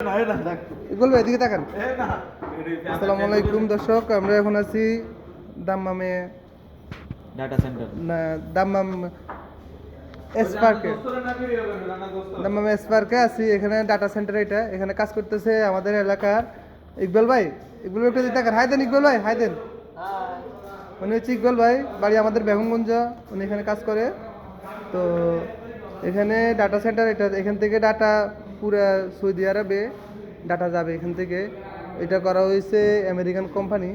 ইকবাল ভাই এদিকে তাকান। আসসালামু আলাইকুম দর্শক, আমরা এখন আছি দাম্মামে ডাটা সেন্টার দাম্মাম এসপার্কে। দাম্মাম এসপার্কে আছি, এখানে ডাটা সেন্টার। এটা এখানে কাজ করতেছে আমাদের এলাকার ইকবাল ভাই। ইকবাল ভাই একটু তাকান, হাই দেন ইকবাল ভাই, হাই দেন। উনি হচ্ছে ইকবাল ভাই, বাড়ি আমাদের বেগমগঞ্জ। উনি এখানে কাজ করে। তো এখানে ডাটা সেন্টার, এটা এখান থেকে ডাটা পুরা সৌদি আরবে ডাটা যাবে এখান থেকে। এটা করা হয়েছে আমেরিকান কোম্পানি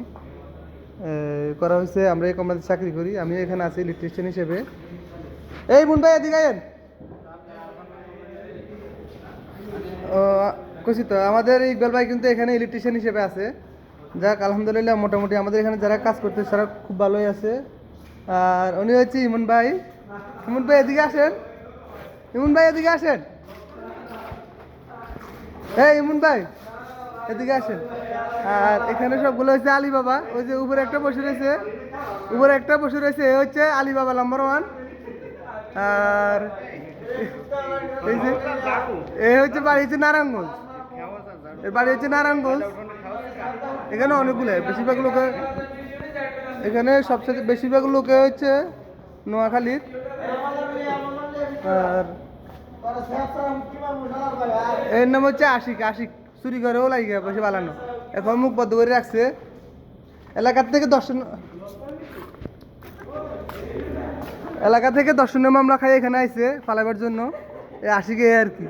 করা হয়েছে। আমরা এই কোম্পানিতে চাকরি করি, আমি এখানে আছি ইলেকট্রিশিয়ান হিসেবে। এই মুন ভাই এদিকে আয়েন। কছি তো আমাদের ইকবাল ভাই কিন্তু এখানে ইলেকট্রিশিয়ান হিসেবে আছে। যাক আলহামদুলিল্লাহ, মোটামুটি আমাদের এখানে যারা কাজ করতে তারা খুব ভালোই আছে। আর উনি হচ্ছে ইমন ভাই। ইমন ভাই এদিকে আসেন, ইমন ভাই এদিকে আসেন। এই ইমন ভাই এদিকে আসেন। আর এখানে সবগুলো হচ্ছে আলী বাবা। ওই যে উপরে একটা বসে রয়েছে, উপরে একটা বসে রয়েছে, এ হচ্ছে আলী বাবা নাম্বার 1। আর এই যে এ হচ্ছে বাড়ি হচ্ছে নারায়ণগঞ্জ, এর বাড়ি হচ্ছে নারায়ণগঞ্জ। এখানে অনেকগুলো, বেশিরভাগ লোকে এখানে সবচেয়ে বেশিরভাগ লোকে হচ্ছে নোয়াখালীর। আর এর নাম হচ্ছে আশিক। আশিক চুরি করেও লাগে বসে পালানো, এখন মুখ বদ্ধ করে রাখছে। এলাকা থেকে দর্শনীয় মামলা খাই এখানে আইছে পালাবার জন্য। এই আশিকে আর কি।